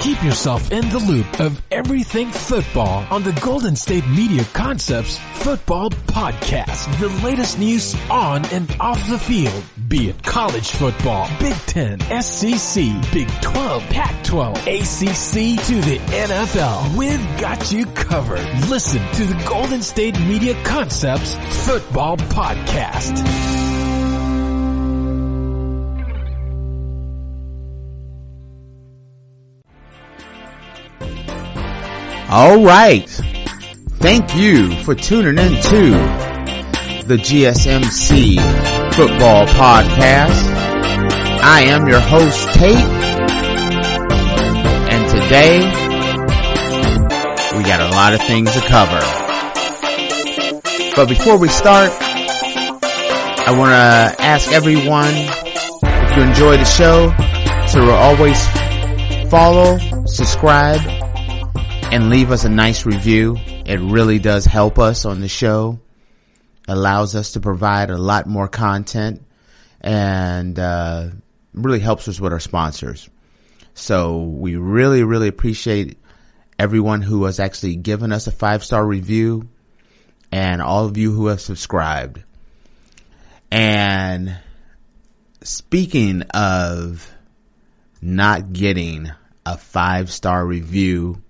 Keep yourself in the loop of everything football on the Golden State Media Concepts Football Podcast. The latest news on and off the field, be it college football, Big Ten, SEC, Big 12, Pac-12, ACC to the NFL. We've got you covered. Listen to the Golden State Media Concepts Football Podcast. All right. Thank you for tuning in to the GSMC Football Podcast. I am your host, Tate. And today, we got a lot of things to cover. But before we start, I want to ask everyone, if you enjoy the show, to always follow, subscribe, and leave us a nice review. It really does help us on the show. Allows us to provide a lot more content and really helps us with our sponsors. So we really, really appreciate everyone who has actually given us a 5-star review and all of you who have subscribed. And speaking of not getting a 5-star review,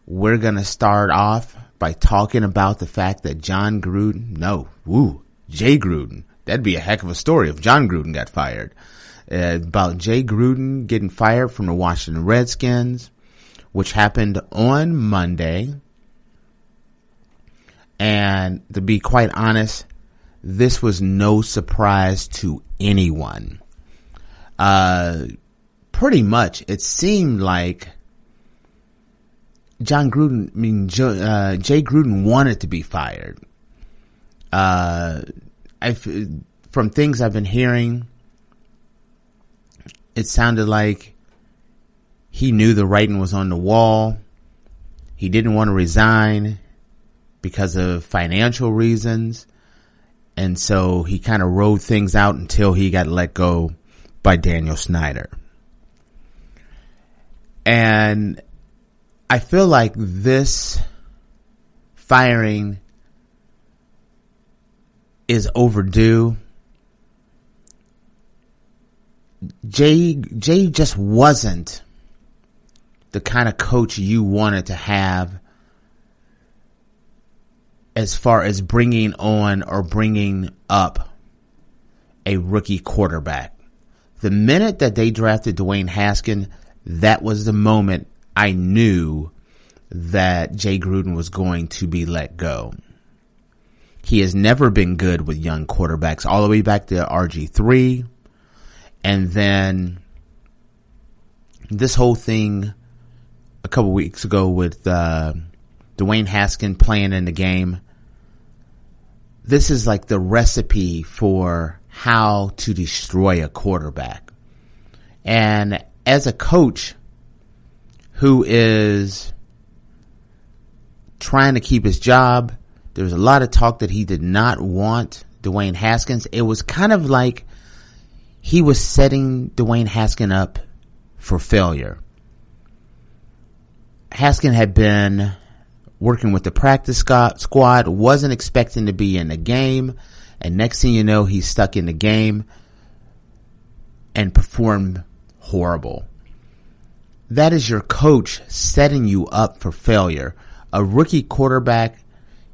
we're going to start off by talking about the fact that Jay Gruden. That'd be a heck of a story if John Gruden got fired. About Jay Gruden getting fired from the Washington Redskins, which happened on Monday. And to be quite honest, this was no surprise to anyone. Pretty much, it seemed like Jay Gruden wanted to be fired. From things I've been hearing, it sounded like he knew the writing was on the wall. He didn't want to resign because of financial reasons. And so he kind of rode things out until he got let go by Daniel Snyder. And I feel like this firing is overdue. Jay just wasn't the kind of coach you wanted to have as far as bringing on or bringing up a rookie quarterback. The minute that they drafted Dwayne Haskins, that was the moment I knew that Jay Gruden was going to be let go. He has never been good with young quarterbacks, all the way back to RG3. And then this whole thing a couple weeks ago with Dwayne Haskins playing in the game. This is like the recipe for how to destroy a quarterback. And as a coach who is trying to keep his job, there was a lot of talk that he did not want Dwayne Haskins. It was kind of like he was setting Dwayne Haskins up for failure. Haskins had been working with the practice squad, wasn't expecting to be in the game, and next thing you know, he's stuck in the game and performed horrible. That is your coach setting you up for failure. A rookie quarterback,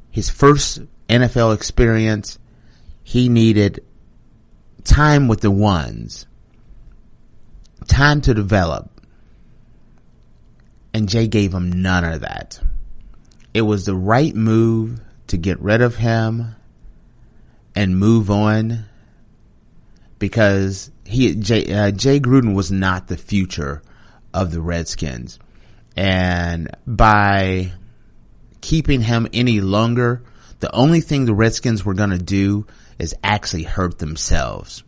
his first NFL experience, he needed time with the ones, time to develop. And Jay gave him none of that. It was the right move to get rid of him and move on, because Jay Gruden was not the future of the Redskins. And by keeping him any longer, the only thing the Redskins were going to do is actually hurt themselves.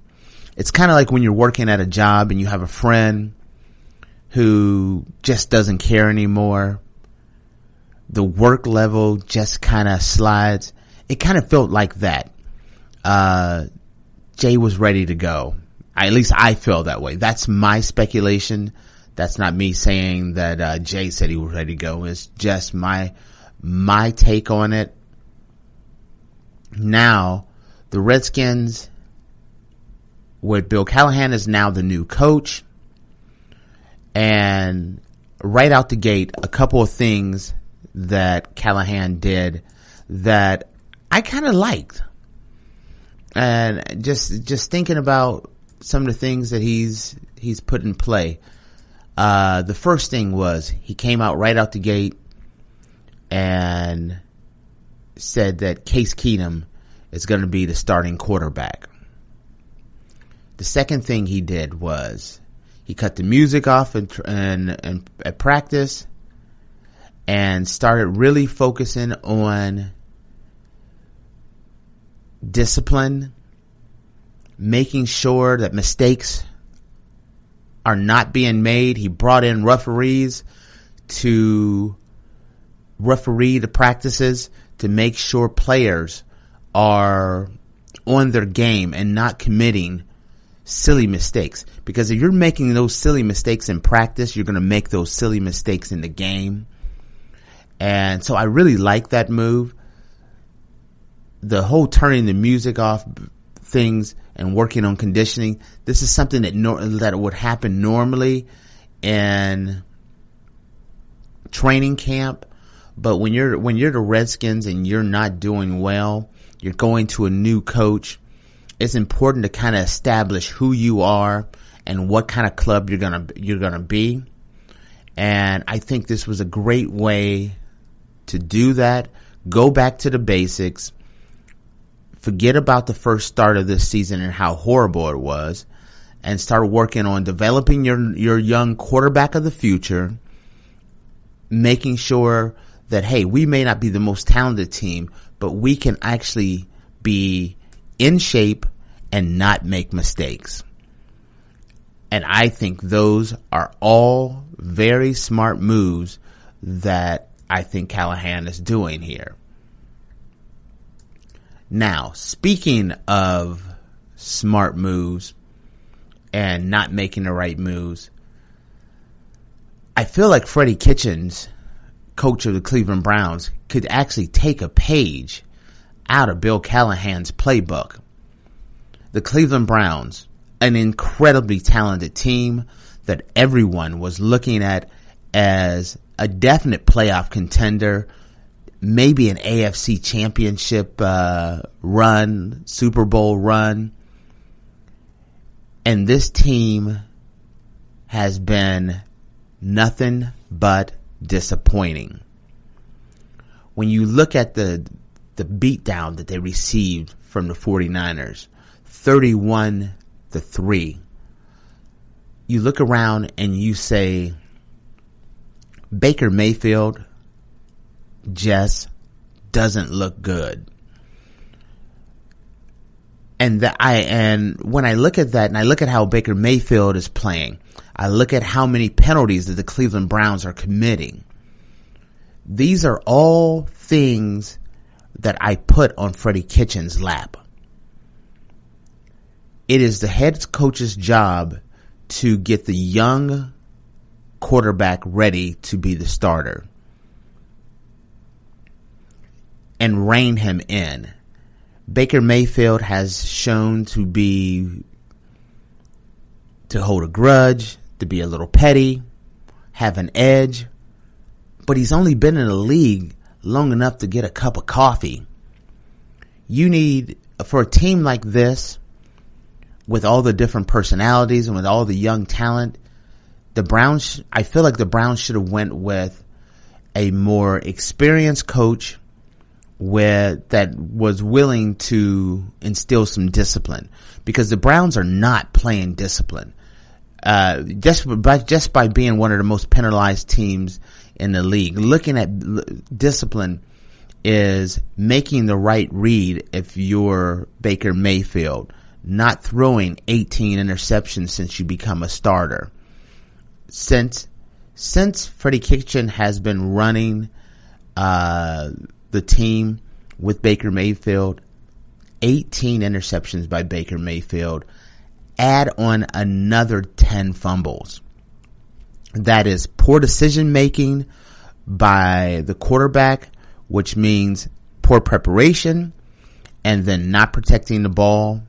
It's kind of like when you're working at a job and you have a friend who just doesn't care anymore. The work level just kind of slides. It kind of felt like that. Jay was ready to go. At least I feel that way. That's my speculation, That's not me saying that Jay said he was ready to go. It's just my take on it. Now, the Redskins, with Bill Callahan, is now the new coach. And right out the gate, a couple of things that Callahan did that I kind of liked. And just thinking about some of the things that he's put in play. The first thing was he came out right out the gate and said that Case Keenum is going to be the starting quarterback. The second thing he did was he cut the music off at practice and started really focusing on discipline, making sure that mistakes are not being made. He brought in referees to referee the practices to make sure players are on their game and not committing silly mistakes. Because if you're making those silly mistakes in practice, you're going to make those silly mistakes in the game. And so I really like that move. The whole turning the music off things and working on conditioning. This is something that would happen normally in training camp. But when you're the Redskins and you're not doing well, you're going to a new coach, it's important to kind of establish who you are and what kind of club you're gonna be. And I think this was a great way to do that. Go back to the basics. Forget about the first start of this season and how horrible it was, and start working on developing your young quarterback of the future, making sure that, hey, we may not be the most talented team, but we can actually be in shape and not make mistakes. And I think those are all very smart moves that I think Callahan is doing here. Now, speaking of smart moves and not making the right moves, I feel like Freddie Kitchens, coach of the Cleveland Browns, could actually take a page out of Bill Callahan's playbook. The Cleveland Browns, an incredibly talented team that everyone was looking at as a definite playoff contender, maybe an AFC championship run, Super Bowl run. And this team has been nothing but disappointing. When you look at the beatdown that they received from the 49ers, 31-3, you look around and you say, Baker Mayfield just doesn't look good. And when I look at that and I look at how Baker Mayfield is playing, I look at how many penalties that the Cleveland Browns are committing. These are all things that I put on Freddie Kitchens' lap. It is the head coach's job to get the young quarterback ready to be the starter and rein him in. Baker Mayfield has shown to hold a grudge, to be a little petty, have an edge, but he's only been in the league long enough to get a cup of coffee. You need, for a team like this, with all the different personalities and with all the young talent, I feel like the Browns should have went with a more experienced coach that was willing to instill some discipline, because the Browns are not playing discipline. Just by being one of the most penalized teams in the league, looking at discipline is making the right read if you're Baker Mayfield, not throwing 18 interceptions since you become a starter. Since Freddie Kitchens has been running the team with Baker Mayfield, 18 interceptions by Baker Mayfield, add on another 10 fumbles. That is poor decision making by the quarterback, which means poor preparation, and then not protecting the ball.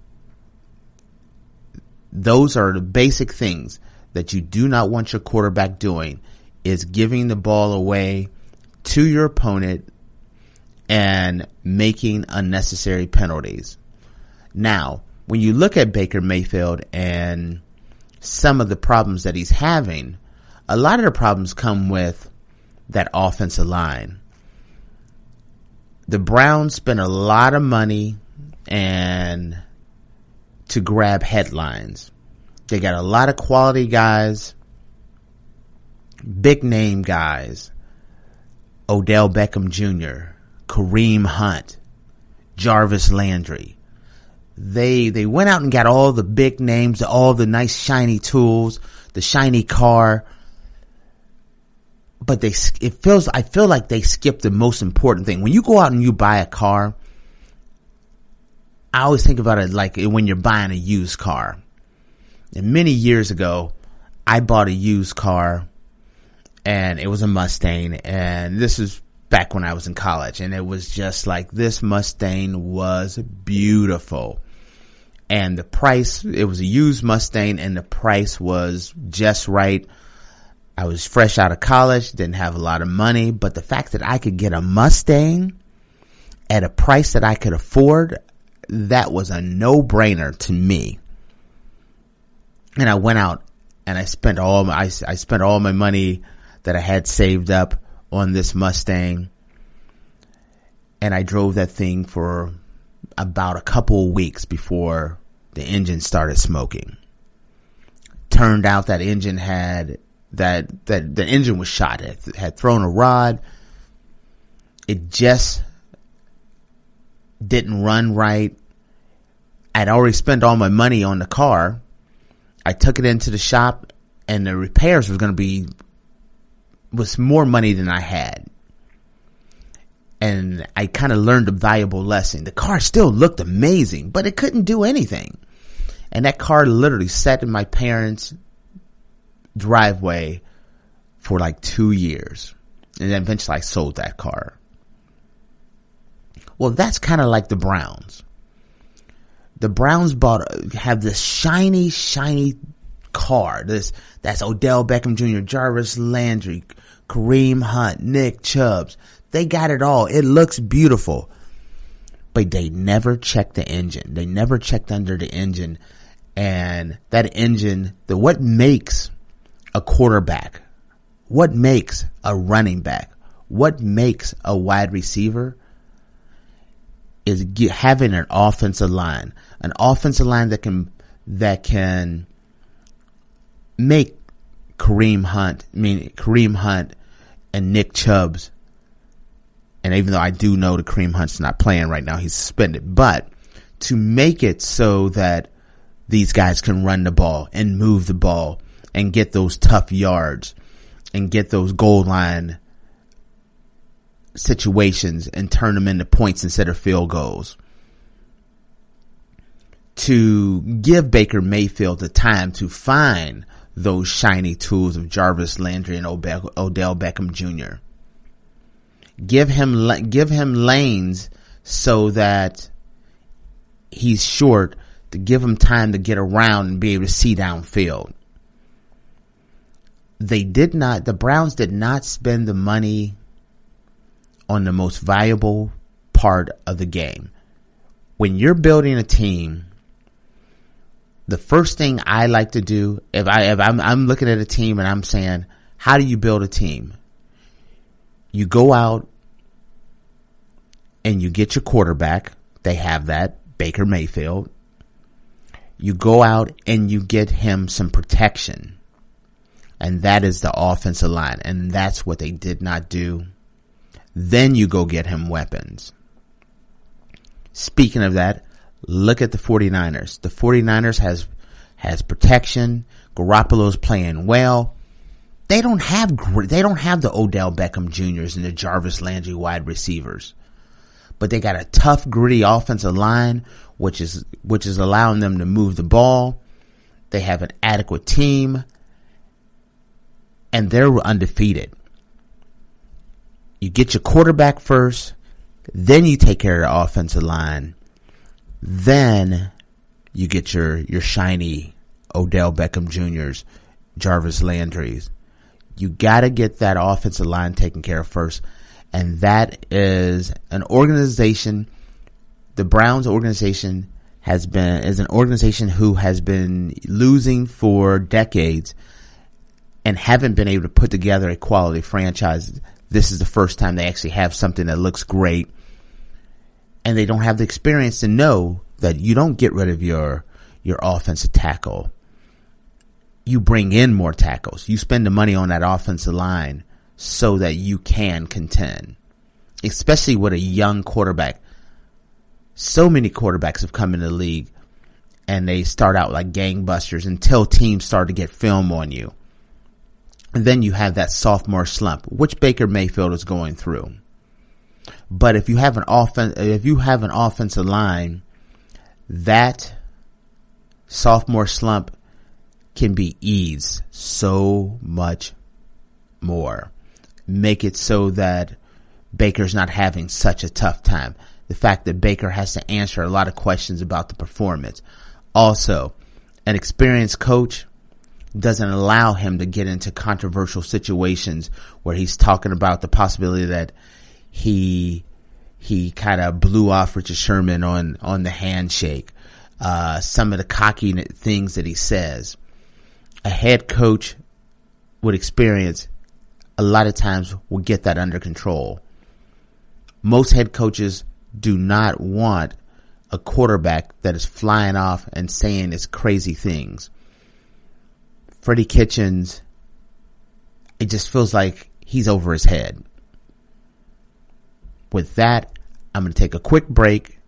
Those are the basic things that you do not want your quarterback doing, is giving the ball away to your opponent and making unnecessary penalties. Now, when you look at Baker Mayfield and some of the problems that he's having, a lot of the problems come with that offensive line. The Browns spent a lot of money and to grab headlines. They got a lot of quality guys, big name guys. Odell Beckham Jr., Kareem Hunt, Jarvis Landry. They went out and got all the big names, all the nice shiny tools, the shiny car. But I feel like they skipped the most important thing. When you go out and you buy a car, I always think about it like when you're buying a used car. And many years ago, I bought a used car, and it was a Mustang, and this is back when I was in college, and it was just like, this Mustang was beautiful. And the price, it was a used Mustang, and the price was just right. I was fresh out of college, didn't have a lot of money, but the fact that I could get a Mustang at a price that I could afford, that was a no-brainer to me. And I went out and I spent all my money that I had saved up on this Mustang, and I drove that thing for about a couple of weeks before the engine started smoking. Turned out that engine the engine was shot. It had thrown a rod. It just didn't run right. I'd already spent all my money on the car. I took it into the shop, and the repairs was more money than I had. And I kind of learned a valuable lesson. The car still looked amazing, but it couldn't do anything. And that car literally sat in my parents' driveway for like 2 years. And then eventually I sold that car. Well, that's kind of like the Browns. The Browns have this shiny car. That's Odell Beckham Jr., Jarvis Landry, Kareem Hunt, Nick Chubbs. They got it all. It looks beautiful. But they never checked the engine. They never checked under the engine. And that engine, what makes a quarterback, what makes a running back, what makes a wide receiver is having an offensive line. An offensive line that can make Kareem Hunt and Nick Chubbs, and even though I do know that Kareem Hunt's not playing right now, he's suspended, but to make it so that these guys can run the ball and move the ball and get those tough yards and get those goal line situations and turn them into points instead of field goals. To give Baker Mayfield the time to find those shiny tools of Jarvis Landry and Odell Beckham Jr. Give him lanes so that he's short, to give him time to get around and be able to see downfield. The Browns did not spend the money on the most valuable part of the game. When you're building a team, the first thing I like to do, if I'm looking at a team and I'm saying, how do you build a team? You go out and you get your quarterback. They have that, Baker Mayfield. You go out and you get him some protection. And that is the offensive line. And that's what they did not do. Then you go get him weapons. Speaking of that, look at the 49ers. The 49ers has protection. Garoppolo's playing well. They don't have the Odell Beckham Jr.'s and the Jarvis Landry wide receivers. But they got a tough, gritty offensive line, which is allowing them to move the ball. They have an adequate team. and they're undefeated. You get your quarterback first, then you take care of the offensive line, then you get your shiny Odell Beckham Jr.'s, Jarvis Landry's. You got to get that offensive line taken care of first, and that is an organization. The Browns organization is an organization who has been losing for decades and haven't been able to put together a quality franchise. This is the first time they actually have something that looks great, and they don't have the experience to know that you don't get rid of your offensive tackle. You bring in more tackles. You spend the money on that offensive line so that you can contend, especially with a young quarterback. So many quarterbacks have come in the league and they start out like gangbusters until teams start to get film on you. And then you have that sophomore slump, which Baker Mayfield is going through. But if you have an offensive line, that sophomore slump can be eased so much more. Make it so that Baker's not having such a tough time. The fact that Baker has to answer a lot of questions about the performance. Also, an experienced coach doesn't allow him to get into controversial situations where he's talking about the possibility that he kind of blew off Richard Sherman on the handshake. Some of the cocky things that he says. A head coach with experience a lot of times will get that under control. Most head coaches do not want a quarterback that is flying off and saying his crazy things. Freddie Kitchens, it just feels like he's over his head. With that, I'm going to take a quick break,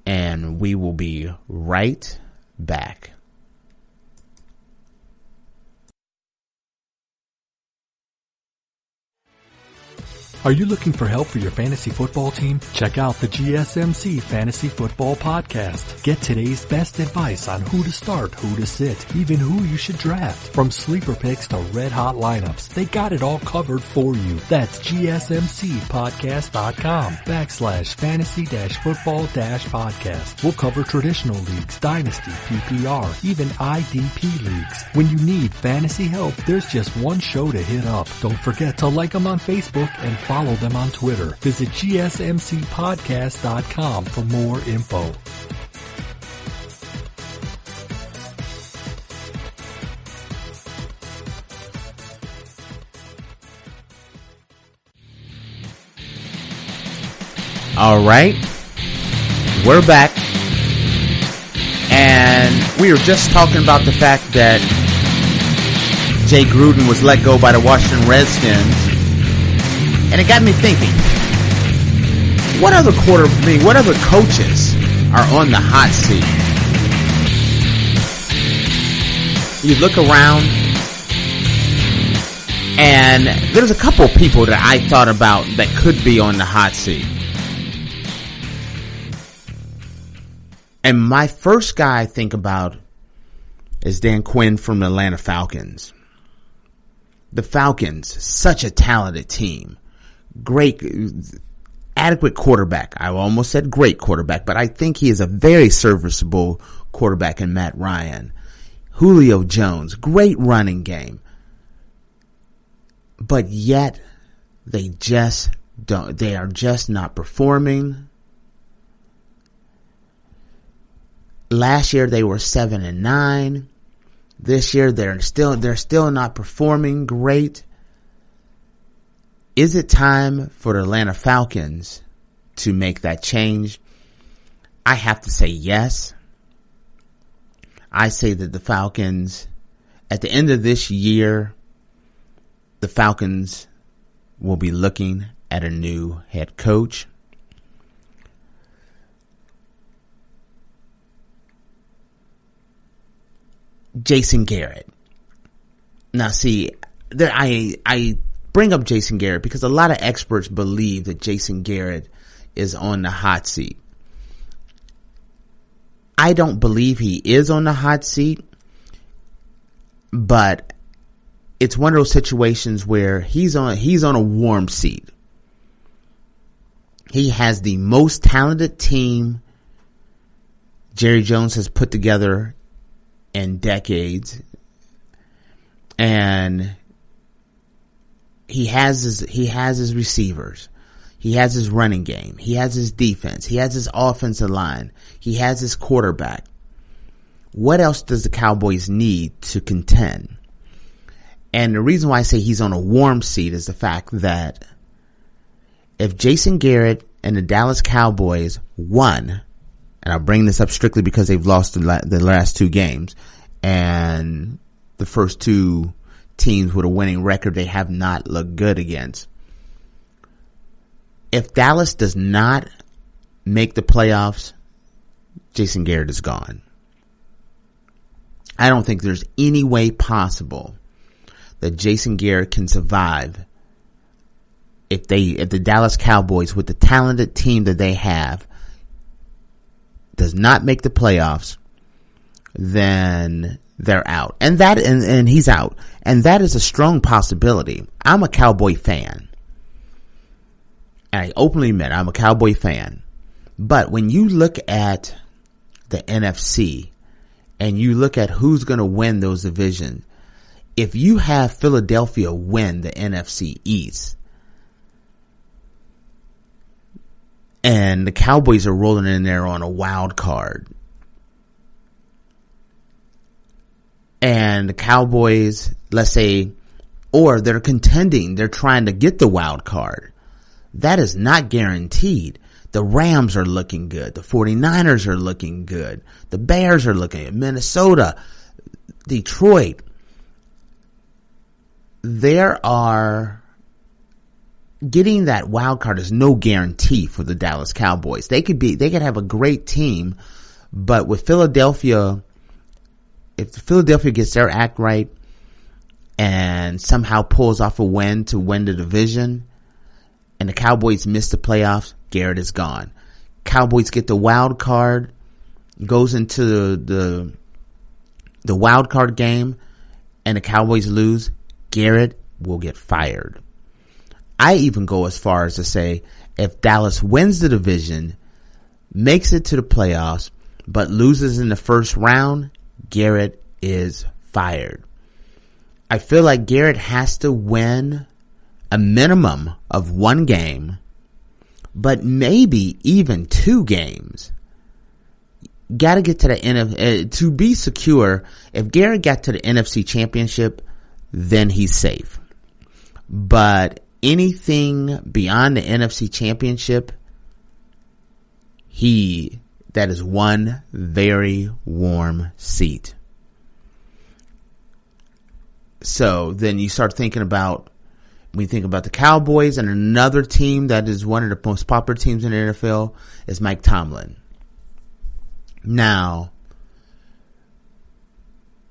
and we will be right back. Are you looking for help for your fantasy football team? Check out the GSMC Fantasy Football Podcast. Get today's best advice on who to start, who to sit, even who you should draft. From sleeper picks to red hot lineups, they got it all covered for you. That's GSMCpodcast.com/fantasy-football-podcast. We'll cover traditional leagues, dynasty, PPR, even IDP leagues. When you need fantasy help, there's just one show to hit up. Don't forget to like them on Facebook and follow them on Twitter. Visit GSMCpodcast.com for more info. All right, we're back, and we were just talking about the fact that Jay Gruden was let go by the Washington Redskins. And it got me thinking, what other coaches are on the hot seat? You look around, and there's a couple of people that I thought about that could be on the hot seat. And my first guy I think about is Dan Quinn from the Atlanta Falcons. The Falcons, such a talented team. Great, adequate quarterback. I almost said great quarterback, but I think he is a very serviceable quarterback in Matt Ryan. Julio Jones, great running game. But yet, they are just not performing. Last year they were 7-9. This year they're still not performing great. Is it time for the Atlanta Falcons to make that change? I have to say yes. I say that the Falcons, at the end of this year, the Falcons will be looking at a new head coach. Jason Garrett. Now see, I bring up Jason Garrett because a lot of experts believe that Jason Garrett is on the hot seat. I don't believe he is on the hot seat, but it's one of those situations where he's on a warm seat. He has the most talented team Jerry Jones has put together in decades, and he has his receivers, he has his running game, he has his defense, he has his offensive line, he has his quarterback. What else does the Cowboys need to contend? And the reason why I say he's on a warm seat is the fact that if Jason Garrett and the Dallas Cowboys won, and I'll bring this up strictly because they've lost the last two games, and the first two teams with a winning record they have not looked good against. If Dallas does not make the playoffs, Jason Garrett is gone. I don't think there's any way possible that Jason Garrett can survive if the Dallas Cowboys, with the talented team that they have, does not make the playoffs, then they're out. And he's out. And that is a strong possibility. I'm a Cowboy fan. And I openly admit I'm a Cowboy fan. But when you look at the NFC and you look at who's going to win those divisions, if you have Philadelphia win the NFC East and the Cowboys are rolling in there on a wild card, and the Cowboys, let's say, or they're contending, they're trying to get the wild card, that is not guaranteed. The Rams are looking good. The 49ers are looking good. The Bears are looking good. Minnesota, Detroit. There are, getting that wild card is no guarantee for the Dallas Cowboys. They could have a great team, but with Philadelphia, if Philadelphia gets their act right and somehow pulls off a win to win the division, and the Cowboys miss the playoffs, Garrett is gone. Cowboys get the wild card, goes into the wild card game, and the Cowboys lose, Garrett will get fired. I even go as far as to say, if Dallas wins the division, makes it to the playoffs, but loses in the first round, Garrett is fired. I feel like Garrett has to win a minimum of one game, but maybe even two games. Got to get to the NFC to be secure. If Garrett got to the NFC Championship, then he's safe. But anything beyond the NFC Championship, that is one very warm seat. So then you start thinking about, when you think about the Cowboys, and another team that is one of the most popular teams in the NFL is Mike Tomlin. Now,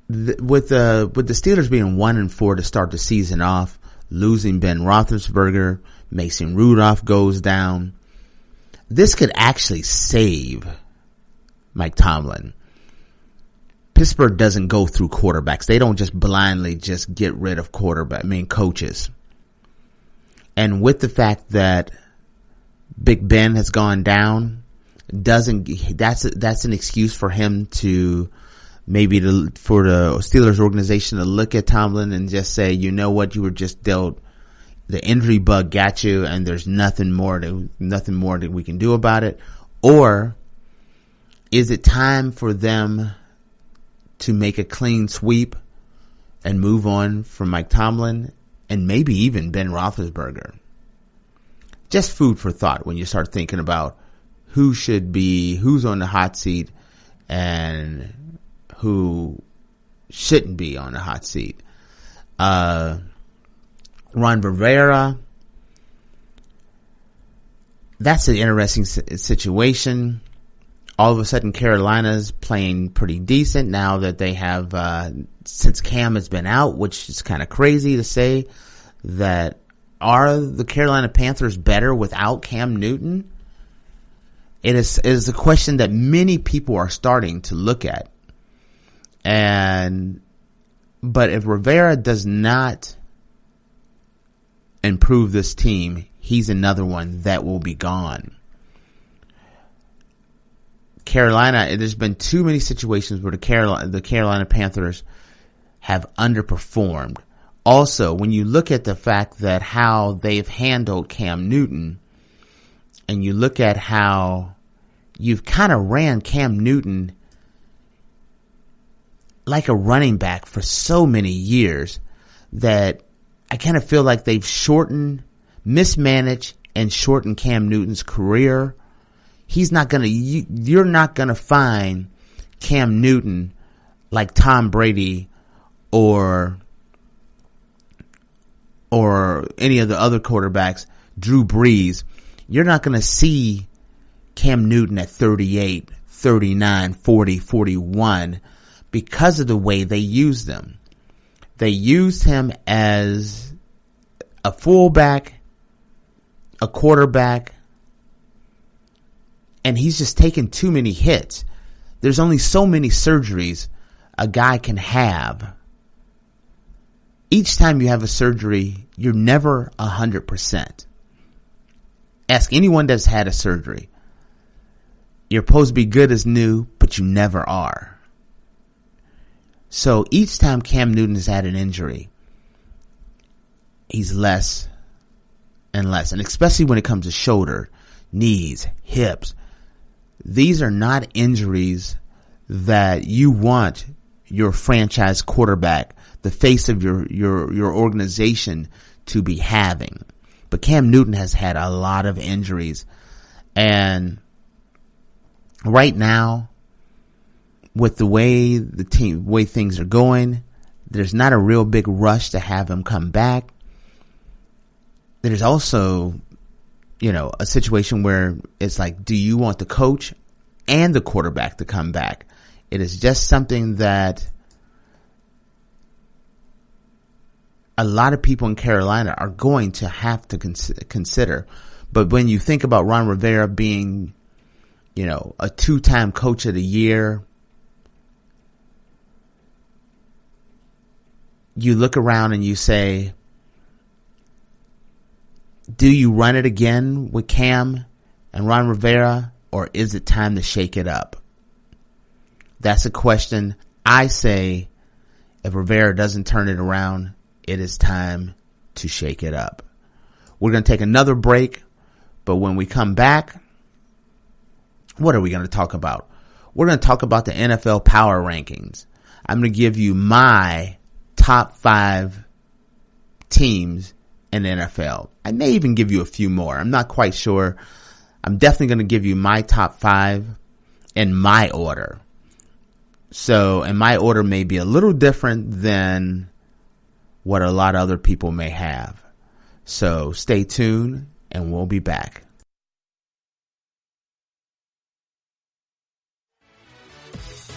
with the Steelers being 1-4 to start the season off, losing Ben Roethlisberger, Mason Rudolph goes down, this could actually save Mike Tomlin. Pittsburgh doesn't go through quarterbacks. They don't just blindly just get rid of coaches. And with the fact that Big Ben has gone down, that's an excuse for him to maybe for the Steelers organization to look at Tomlin and just say, you know what, you were just dealt, the injury bug got you, and there's nothing more that we can do about it. Or is it time for them to make a clean sweep and move on from Mike Tomlin and maybe even Ben Roethlisberger? Just food for thought when you start thinking about who's on the hot seat and who shouldn't be on the hot seat. Ron Rivera, that's an interesting situation. All of a sudden, Carolina's playing pretty decent now that they have, since Cam has been out, which is kind of crazy to say. That are the Carolina Panthers better without Cam Newton? It is a question that many people are starting to look at. And But if Rivera does not improve this team, he's another one that will be gone. Carolina, there's been too many situations where the Carolina Panthers have underperformed. Also, when you look at the fact that how they've handled Cam Newton, and you look at how you've kind of ran Cam Newton like a running back for so many years, that I kind of feel like they've mismanaged and shortened Cam Newton's career. You're not gonna find Cam Newton like Tom Brady or any of the other quarterbacks, Drew Brees. You're not gonna see Cam Newton at 38, 39, 40, 41 because of the way they used them. They used him as a fullback, a quarterback, and he's just taken too many hits. There's only so many surgeries a guy can have. Each time you have a surgery, you're never 100%. Ask anyone that's had a surgery. You're supposed to be good as new, but you never are. So each time Cam Newton has had an injury, he's less and less. And especially when it comes to shoulder, knees, hips. These are not injuries that you want your franchise quarterback, the face of your organization, to be having. But Cam Newton has had a lot of injuries. And right now, with the way things are going, there's not a real big rush to have him come back. There's also, a situation where it's like, do you want the coach and the quarterback to come back? It is just something that a lot of people in Carolina are going to have to consider. But when you think about Ron Rivera being, a 2-time coach of the year, you look around and you say, do you run it again with Cam and Ron Rivera, or is it time to shake it up? That's a question. I say if Rivera doesn't turn it around, it is time to shake it up. We're going to take another break, but when we come back, what are we going to talk about? We're going to talk about the NFL power rankings. I'm going to give you my top 5 teams in the NFL. I may even give you a few more. I'm not quite sure. I'm definitely going to give you my top 5 in my order. So, and my order may be a little different than what a lot of other people may have. So stay tuned and we'll be back.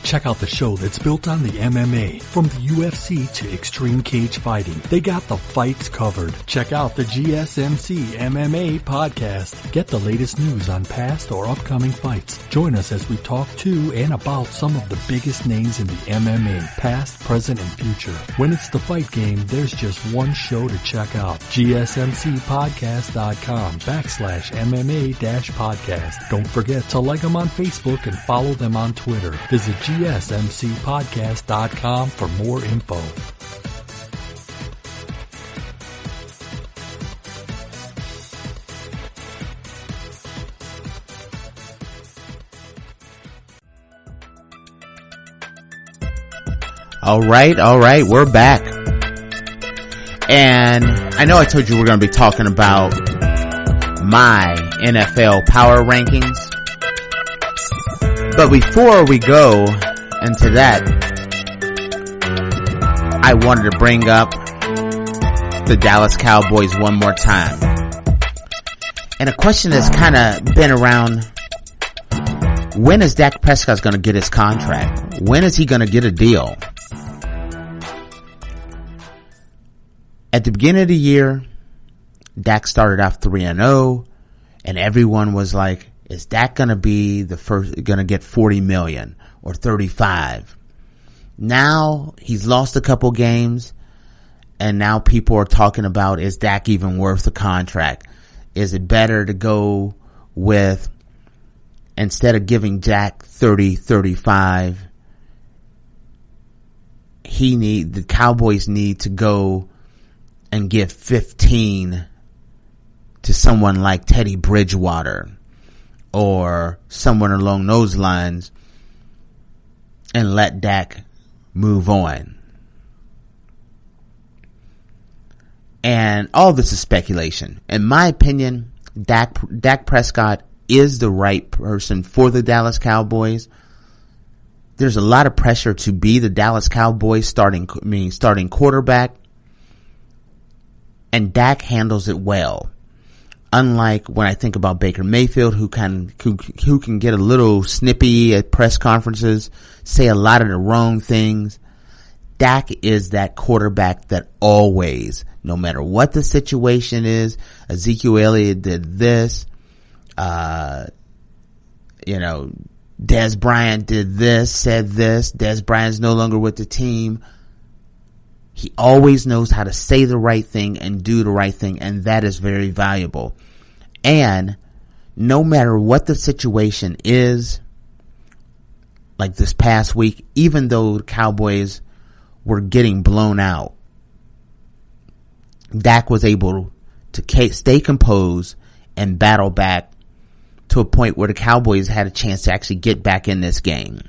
Check out the show that's built on the MMA. From the UFC to Extreme Cage Fighting, they got the fights covered. Check out the GSMC MMA podcast. Get the latest news on past or upcoming fights. Join us as we talk to and about some of the biggest names in the MMA, past, present, and future. When it's the fight game, there's just one show to check out. GSMCpodcast.com/MMA-podcast. Don't forget to like them on Facebook and follow them on Twitter. Visit GSMCpodcast.com for more info. All right, we're back. And I know I told you we're going to be talking about my NFL power rankings. But before we go into that, I wanted to bring up the Dallas Cowboys one more time. And a question that's kind of been around, when is Dak Prescott going to get his contract? When is he going to get a deal? At the beginning of the year, Dak started off 3-0, and everyone was like, is Dak going to be going to get $40 million or $35 million? Now he's lost a couple games, and now people are talking about, is Dak even worth the contract? Is it better to go with, instead of giving Dak 30, 35, the Cowboys need to go and give 15 to someone like Teddy Bridgewater or someone along those lines and let Dak move on. And all this is speculation. In my opinion, Dak Prescott is the right person for the Dallas Cowboys. There's a lot of pressure to be the Dallas Cowboys starting quarterback, and Dak handles it well. Unlike when I think about Baker Mayfield, who can get a little snippy at press conferences, say a lot of the wrong things. Dak is that quarterback that always, no matter what the situation is, Ezekiel Elliott did this, Dez Bryant did this, said this, Dez Bryant's no longer with the team. He always knows how to say the right thing and do the right thing, and that is very valuable. And no matter what the situation is, like this past week, even though the Cowboys were getting blown out, Dak was able to stay composed and battle back to a point where the Cowboys had a chance to actually get back in this game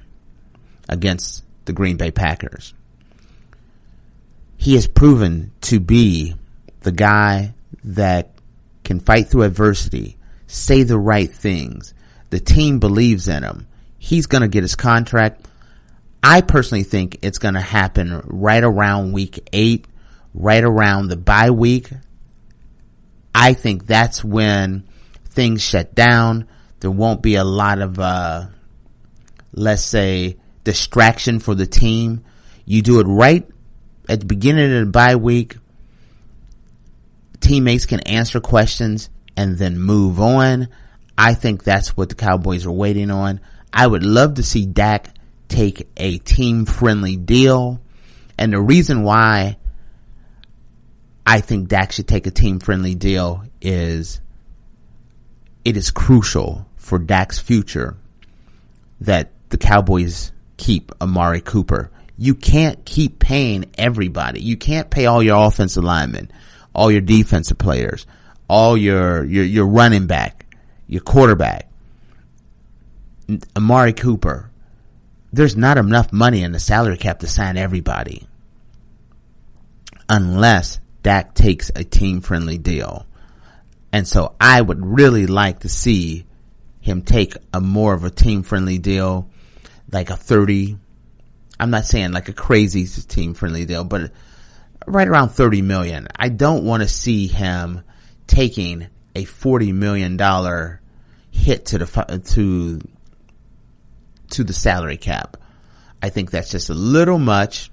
against the Green Bay Packers. He has proven to be the guy that can fight through adversity, say the right things. The team believes in him. He's going to get his contract. I personally think it's going to happen right around week 8, right around the bye week. I think that's when things shut down. There won't be a lot of, let's say, distraction for the team. You do it right at the beginning of the bye week. Teammates can answer questions and then move on. I think that's what the Cowboys are waiting on. I would love to see Dak take a team-friendly deal. And the reason why I think Dak should take a team-friendly deal is it is crucial for Dak's future that the Cowboys keep Amari Cooper. You can't keep paying everybody. You can't pay all your offensive linemen, all your defensive players, all your running back, your quarterback, Amari Cooper. There's not enough money in the salary cap to sign everybody unless Dak takes a team-friendly deal. And so I would really like to see him take a more of a team-friendly deal, like a 30. I'm not saying like a crazy team-friendly deal, but right around $30 million. I don't want to see him taking a $40 million hit to the salary cap. I think that's just a little much.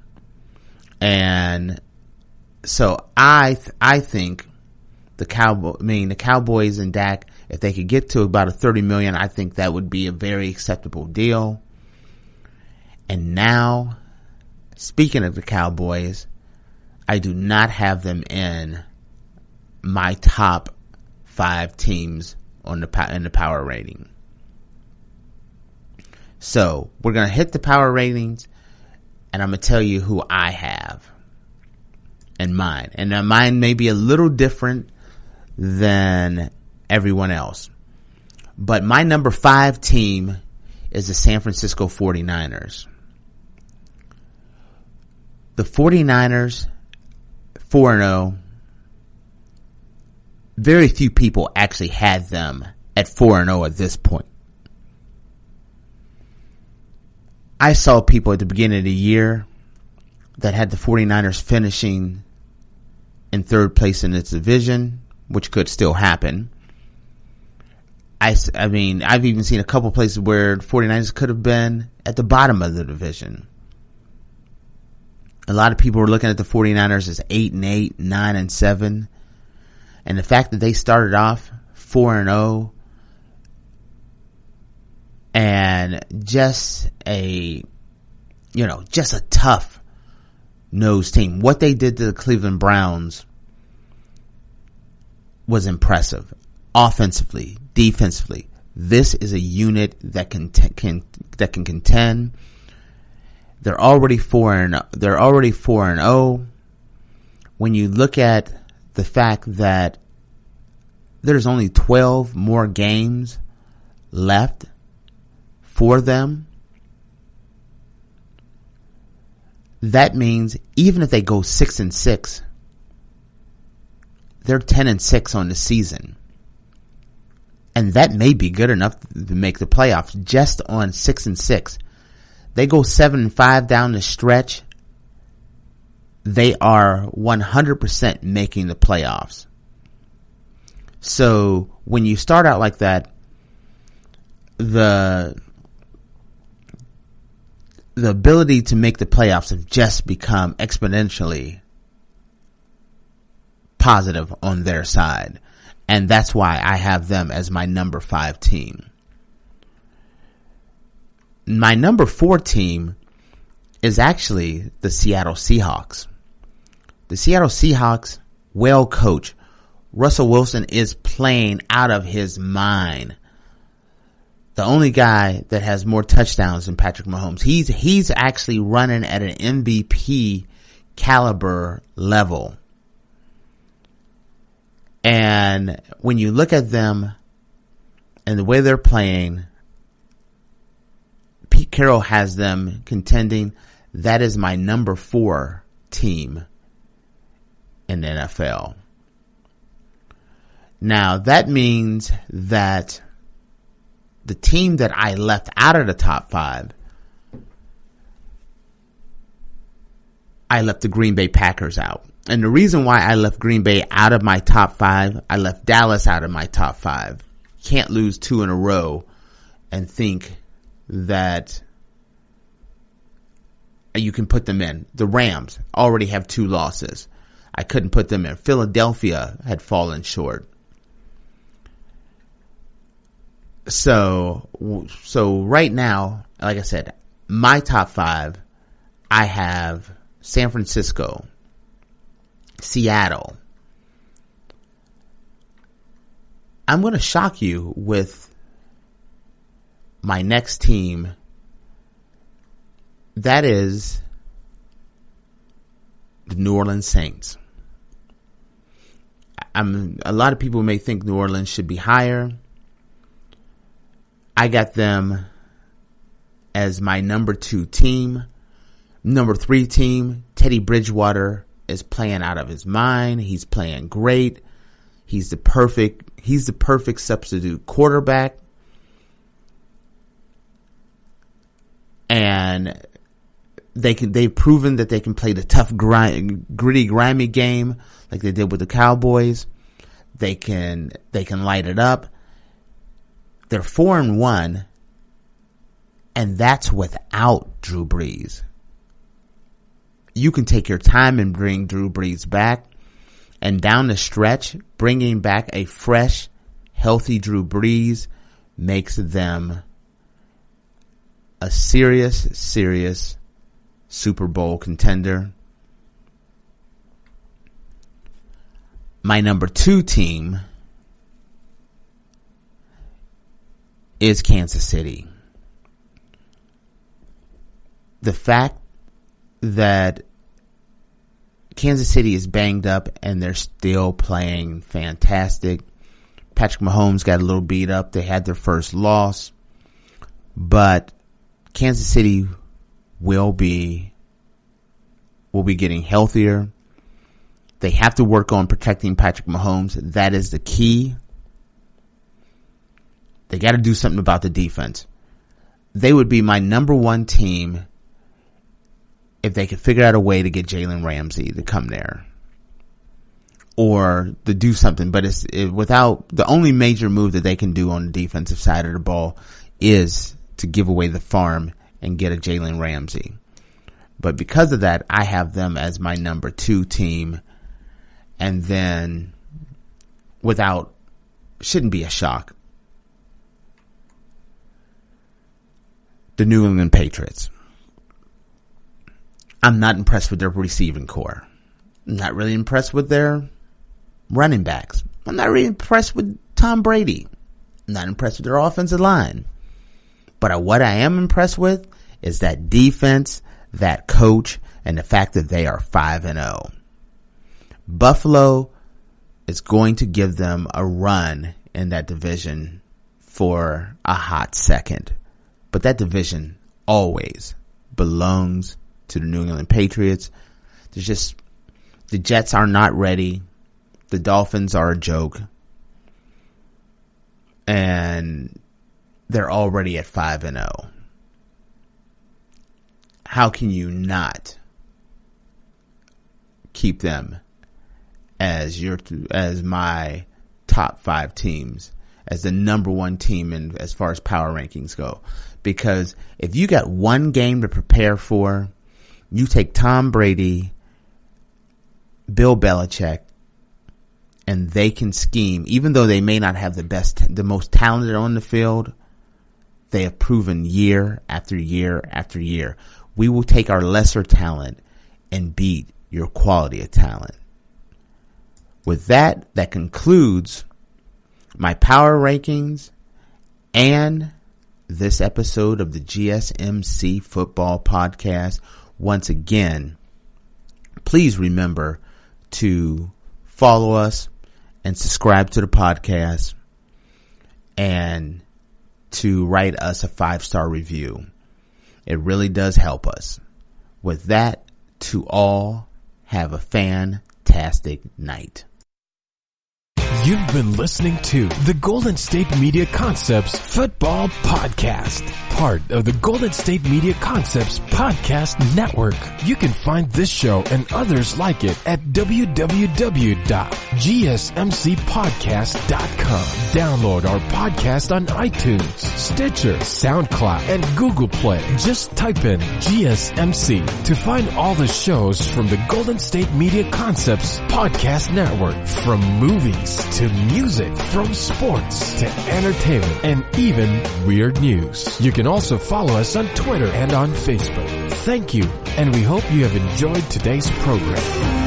And so I think the Cowboys and Dak, if they could get to about a $30 million, I think that would be a very acceptable deal. And now, speaking of the Cowboys, I do not have them in my top 5 teams in the power rating. So we're going to hit the power ratings, and I'm going to tell you who I have in mine. And mine may be a little different than everyone else. But my number 5 team is the San Francisco 49ers. The 49ers, 4-0. Very few people actually had them at 4-0 at this point. I saw people at the beginning of the year that had the 49ers finishing in 3rd place in its division, which could still happen. I mean, I've even seen a couple places where the 49ers could have been at the bottom of the division. A lot of people were looking at the 49ers as 8-8, 9-7. And the fact that they started off 4-0 and just a just a tough nosed team. What they did to the Cleveland Browns was impressive. Offensively, defensively, this is a unit that can contend. They're already 4-0. When you look at the fact that there's only 12 more games left for them, that means even if they go 6-6, they're 10-6 on the season. And that may be good enough to make the playoffs just on 6-6. They go 7-5 down the stretch, they are 100% making the playoffs. So when you start out like that, the ability to make the playoffs have just become exponentially positive on their side. And that's why I have them as my number 5 team. My number 4 team is actually the Seattle Seahawks. The Seattle Seahawks, well coached. Russell Wilson is playing out of his mind. The only guy that has more touchdowns than Patrick Mahomes. He's actually running at an MVP caliber level. And when you look at them and the way they're playing, Pete Carroll has them contending. That is my number 4 team in the NFL. Now, that means that the team that I left out of the top 5, I left the Green Bay Packers out. And the reason why I left Green Bay out of my top 5, I left Dallas out of my top 5. Can't lose 2 in a row and think that you can put them in. The Rams already have 2 losses. I couldn't put them in. Philadelphia had fallen short. So right now, like I said, my top 5, I have San Francisco, Seattle. I'm going to shock you with my next team. That is the New Orleans Saints. A lot of people may think New Orleans should be higher. I got them as my number 2 team. Number 3 team, Teddy Bridgewater is playing out of his mind. He's playing great. He's the perfect substitute quarterback. And they've proven that they can play the tough, gritty, grimy game like they did with the Cowboys. They can light it up. They're 4-1, and that's without Drew Brees. You can take your time and bring Drew Brees back, and down the stretch, bringing back a fresh, healthy Drew Brees makes them a serious Super Bowl contender. My number 2 team is Kansas City. The fact that Kansas City is banged up and they're still playing fantastic. Patrick Mahomes got a little beat up. They had their first loss. But Kansas City will be getting healthier. They have to work on protecting Patrick Mahomes. That is the key. They got to do something about the defense. They would be my number 1 team if they could figure out a way to get Jalen Ramsey to come there or to do something. But without the only major move that they can do on the defensive side of the ball is to give away the farm and get a Jalen Ramsey. But because of that, I have them as my number 2 team. And then shouldn't be a shock, the New England Patriots. I'm not impressed with their receiving core. I'm not really impressed with their running backs. I'm not really impressed with Tom Brady. I'm not impressed with their offensive line. But what I am impressed with is that defense, that coach, and the fact that they are 5-0. Buffalo is going to give them a run in that division for a hot second. But that division always belongs to the New England Patriots. The Jets are not ready. The Dolphins are a joke. And they're already at 5-0. How can you not keep them as my top 5 teams, as the number 1 team in as far as power rankings go? Because if you got one game to prepare for, you take Tom Brady, Bill Belichick, and they can scheme. Even though they may not have the most talented on the field, they have proven year after year after year. We will take our lesser talent and beat your quality of talent. With that concludes my power rankings and this episode of the GSMC Football Podcast. Once again, please remember to follow us and subscribe to the podcast and to write us a 5-star review. It really does help us. With that, to all, have a fantastic night. You've been listening to the Golden State Media Concepts Football Podcast, part of the Golden State Media Concepts Podcast Network. You can find this show and others like it at www.gsmcpodcast.com. Download our podcast on iTunes, Stitcher, SoundCloud, and Google Play. Just type in GSMC to find all the shows from the Golden State Media Concepts Podcast Network, from movies to music, from sports to entertainment, and even weird news. You can also follow us on Twitter and on Facebook. Thank you, and we hope you have enjoyed today's program.